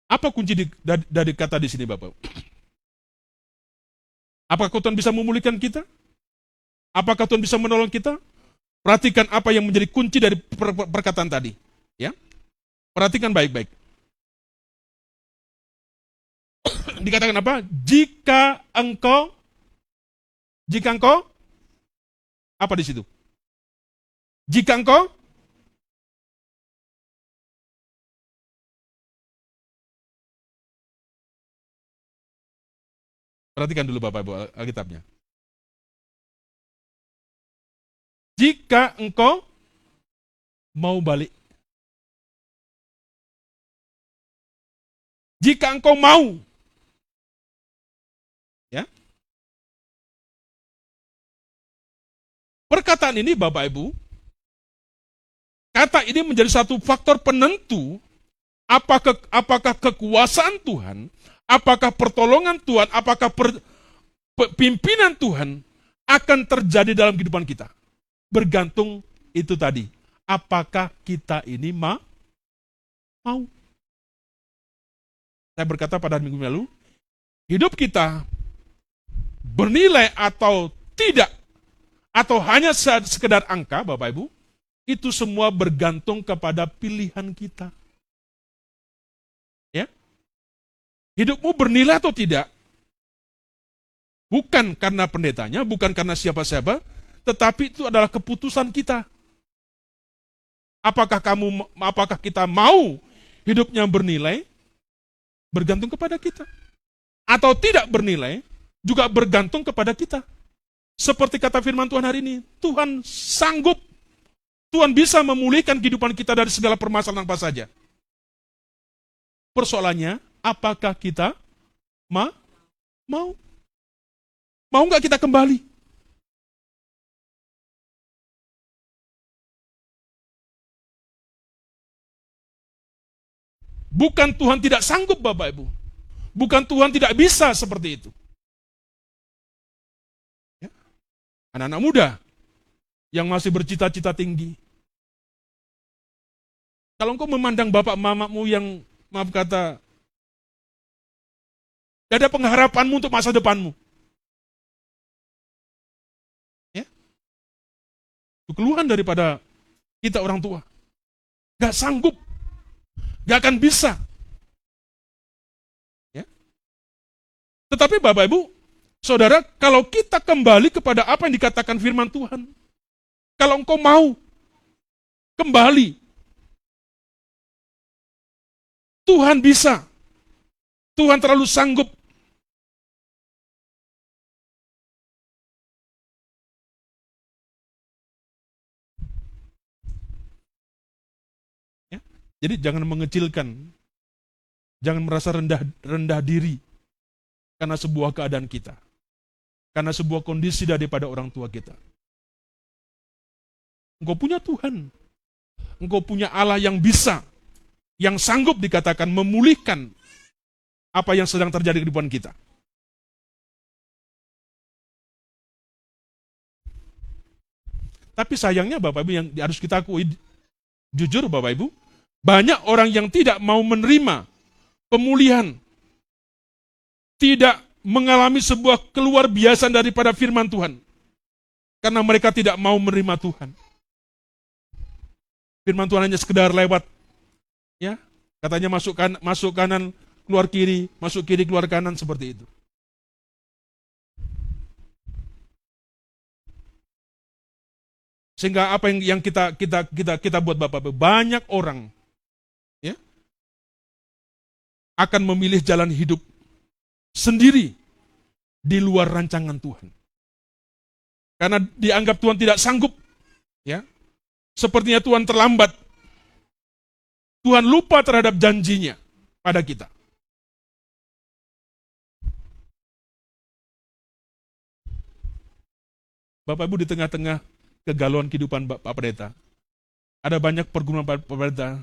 Apa kunci dari kata di sini, Bapak? Apakah Tuhan bisa memulihkan kita? Apakah Tuhan bisa menolong kita? Perhatikan apa yang menjadi kunci dari perkataan tadi. Ya, perhatikan baik-baik. Dikatakan apa? Jika engkau, apa di situ? Jika engkau, perhatikan dulu Bapak Ibu Alkitabnya. Jika engkau mau balik. Jika engkau mau. Ya. Perkataan ini Bapak Ibu, kata ini menjadi satu faktor penentu apakah kekuasaan Tuhan, apakah pertolongan Tuhan, apakah pimpinan Tuhan akan terjadi dalam kehidupan kita. Bergantung itu tadi. Apakah kita ini mau? Saya berkata pada minggu lalu, hidup kita bernilai atau tidak, atau hanya sekedar angka, Bapak Ibu, itu semua bergantung kepada pilihan kita. Ya? Hidupmu bernilai atau tidak? Bukan karena pendetanya, bukan karena siapa-siapa, tetapi itu adalah keputusan kita. Apakah kita mau hidupnya bernilai? Bergantung kepada kita. Atau tidak bernilai, juga bergantung kepada kita. Seperti kata firman Tuhan hari ini, Tuhan sanggup, Tuhan bisa memulihkan kehidupan kita dari segala permasalahan apa saja. Persoalannya, apakah kita mau? Mau nggak kita kembali? Bukan Tuhan tidak sanggup, Bapak Ibu. Bukan Tuhan tidak bisa seperti itu. Ya. Anak-anak muda yang masih bercita-cita tinggi. Kalau engkau memandang bapak mamamu yang, maaf kata, tidak ada pengharapanmu untuk masa depanmu. Ya. Itu keluhan daripada kita orang tua. Gak sanggup. Gak akan bisa. Ya. Tetapi Bapak Ibu, Saudara, kalau kita kembali kepada apa yang dikatakan firman Tuhan, kalau engkau mau kembali, Tuhan bisa. Tuhan terlalu sanggup. Ya. Jadi jangan mengecilkan, jangan merasa rendah diri karena sebuah keadaan kita, karena sebuah kondisi daripada orang tua kita. Engkau punya Tuhan, engkau punya Allah yang bisa, yang sanggup dikatakan memulihkan apa yang sedang terjadi di kehidupan kita. Tapi sayangnya Bapak Ibu yang harus kita akui, jujur Bapak Ibu, banyak orang yang tidak mau menerima pemulihan, tidak mengalami sebuah keluar biasa daripada firman Tuhan, karena mereka tidak mau menerima Tuhan. Firman Tuhan hanya sekedar lewat, ya, katanya masuk kanan, keluar kiri, masuk kiri, keluar kanan, seperti itu. Sehingga apa yang kita buat Bapak Ibu, banyak orang, ya, akan memilih jalan hidup sendiri di luar rancangan Tuhan. Karena dianggap Tuhan tidak sanggup, ya. Sepertinya Tuhan terlambat. Tuhan lupa terhadap janjinya pada kita. Bapak Ibu, di tengah-tengah kegalauan kehidupan Pak Pendeta, ada banyak pergumulan Pak Pendeta,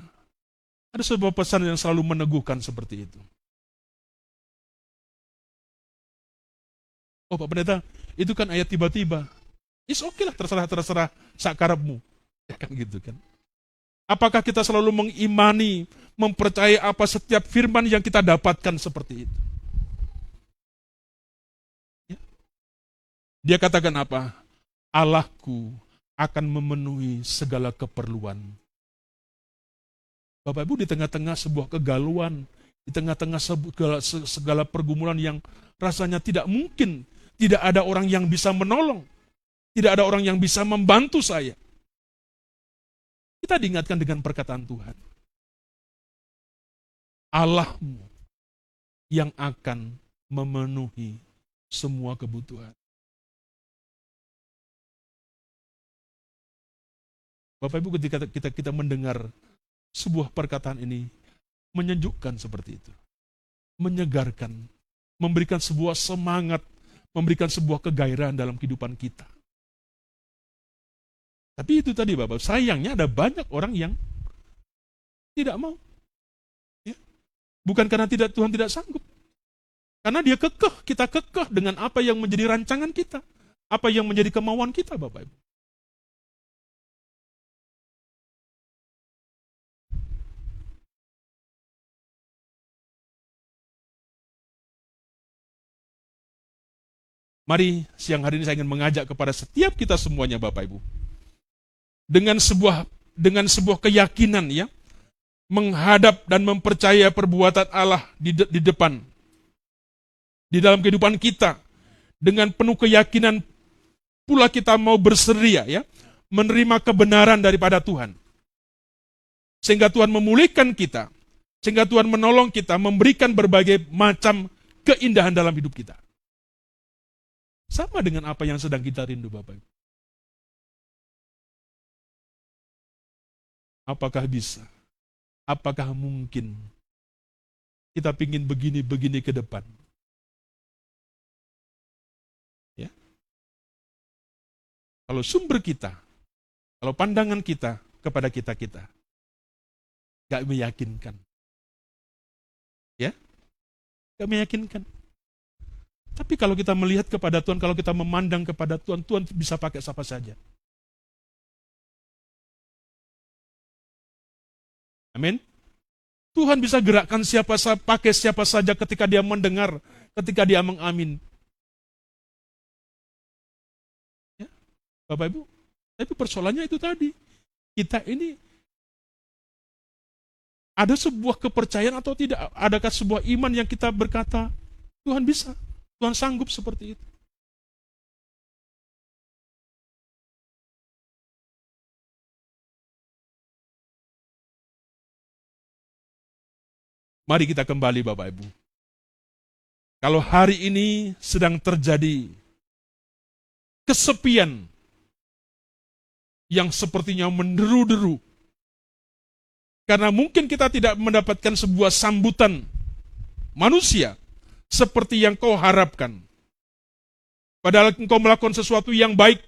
ada sebuah pesan yang selalu meneguhkan seperti itu. Oh Pak Pendeta, itu kan ayat tiba-tiba. It's okay lah, terserah sakarepmu. Ya kan gitu kan. Apakah kita selalu mengimani, mempercayai apa setiap firman yang kita dapatkan seperti itu? Ya. Dia katakan apa? Allahku akan memenuhi segala keperluan. Bapak Ibu, di tengah-tengah sebuah kegalauan, di tengah-tengah segala pergumulan yang rasanya tidak mungkin, tidak ada orang yang bisa menolong, tidak ada orang yang bisa membantu saya. Kita diingatkan dengan perkataan Tuhan. Allahmu yang akan memenuhi semua kebutuhan. Bapak Ibu, ketika kita mendengar sebuah perkataan ini, menyejukkan seperti itu. Menyegarkan, memberikan sebuah semangat, memberikan sebuah kegairahan dalam kehidupan kita. Tapi itu tadi Bapak, sayangnya ada banyak orang yang tidak mau. Ya. Bukan karena Tuhan tidak sanggup. Karena dia kita kekeh dengan apa yang menjadi rancangan kita. Apa yang menjadi kemauan kita Bapak Ibu. Mari siang hari ini saya ingin mengajak kepada setiap kita semuanya Bapak Ibu. Dengan sebuah keyakinan, ya, menghadap dan mempercaya perbuatan Allah di depan, di dalam kehidupan kita, dengan penuh keyakinan pula kita mau bersedia ya, menerima kebenaran daripada Tuhan. Sehingga Tuhan memulihkan kita, sehingga Tuhan menolong kita, memberikan berbagai macam keindahan dalam hidup kita. Sama dengan apa yang sedang kita rindu, Bapak Ibu. Apakah bisa? Apakah mungkin kita ingin begini-begini ke depan? Ya. Kalau sumber kita, kalau pandangan kita kepada kita-kita, gak meyakinkan. Ya, gak meyakinkan. Tapi kalau kita melihat kepada Tuhan, kalau kita memandang kepada Tuhan, Tuhan bisa pakai siapa saja. Amin. Tuhan bisa gerakkan pakai siapa saja ketika dia mendengar, ketika dia mengamin. Ya, Bapak Ibu, tapi persoalannya itu tadi. Kita ini ada sebuah kepercayaan atau tidak? Adakah sebuah iman yang kita berkata, Tuhan bisa, Tuhan sanggup seperti itu. Mari kita kembali Bapak Ibu. Kalau hari ini sedang terjadi kesepian yang sepertinya menderu-deru, karena mungkin kita tidak mendapatkan sebuah sambutan manusia seperti yang kau harapkan. Padahal engkau melakukan sesuatu yang baik.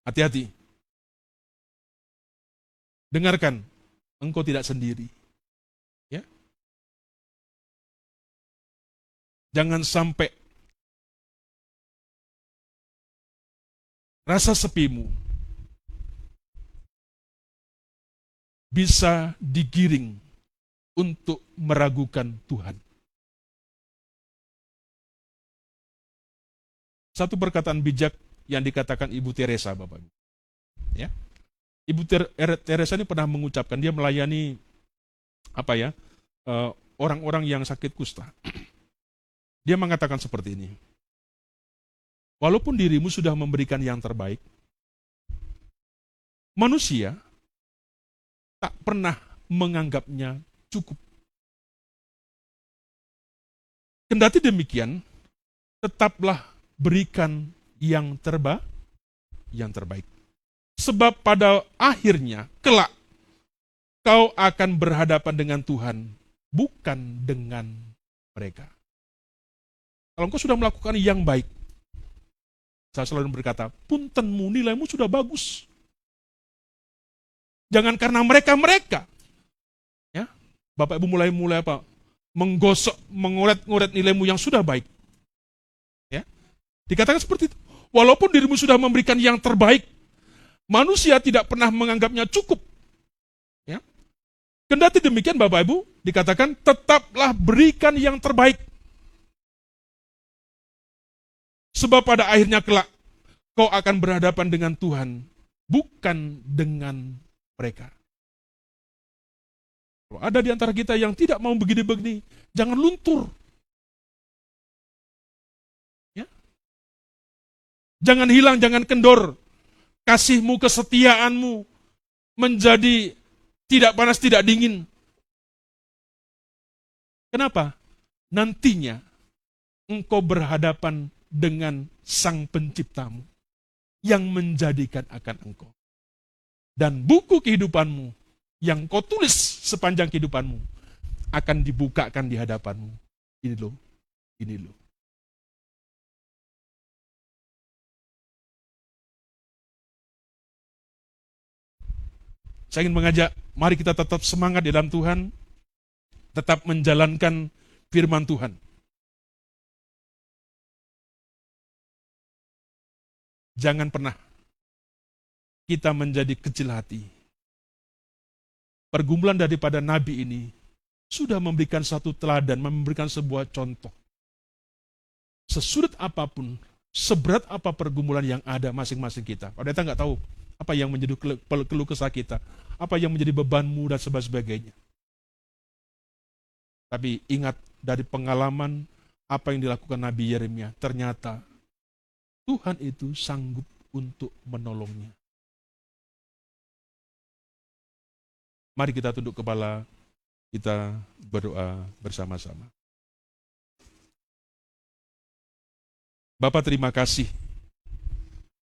Hati-hati. Dengarkan, engkau tidak sendiri. Ya. Jangan sampai rasa sepimu bisa digiring untuk meragukan Tuhan. Satu perkataan bijak yang dikatakan Ibu Teresa, Bapak. Ya. Ibu Teresa ini pernah mengucapkan, dia melayani orang-orang yang sakit kusta. Dia mengatakan seperti ini. Walaupun dirimu sudah memberikan yang terbaik, manusia tak pernah menganggapnya cukup. Kendati demikian, tetaplah berikan yang terbaik. Sebab pada akhirnya, kelak, kau akan berhadapan dengan Tuhan, bukan dengan mereka. Kalau engkau sudah melakukan yang baik, saya selalu berkata, puntenmu, nilaimu sudah bagus. Jangan karena mereka. Ya, Bapak Ibu mulai apa? Menggosok, mengoret-ngoret nilaimu yang sudah baik. Ya, dikatakan seperti itu. Walaupun dirimu sudah memberikan yang terbaik, manusia tidak pernah menganggapnya cukup. Ya. Kendati demikian Bapak Ibu, dikatakan tetaplah berikan yang terbaik. Sebab pada akhirnya kelak, kau akan berhadapan dengan Tuhan, bukan dengan mereka. Kalau ada di antara kita yang tidak mau begini-begini, jangan luntur. Ya. Jangan hilang, jangan kendor. Kasihmu, kesetiaanmu menjadi tidak panas, tidak dingin. Kenapa? Nantinya engkau berhadapan dengan Sang Penciptamu yang menjadikan akan engkau. Dan buku kehidupanmu yang kau tulis sepanjang kehidupanmu akan dibukakan di hadapanmu. Ini loh. Saya ingin mengajak, mari kita tetap semangat di dalam Tuhan, tetap menjalankan firman Tuhan. Jangan pernah kita menjadi kecil hati. Pergumulan daripada Nabi ini sudah memberikan satu teladan, memberikan sebuah contoh. Sesulit apapun, seberat apa pergumulan yang ada masing-masing kita. Kalau kita nggak tahu apa yang menjadi keluh kesah kita, apa yang menjadi bebanmu dan sebagainya. Tapi ingat, dari pengalaman apa yang dilakukan Nabi Yeremia, ternyata Tuhan itu sanggup untuk menolongnya. Mari kita tunduk kepala, kita berdoa bersama-sama. Bapa, terima kasih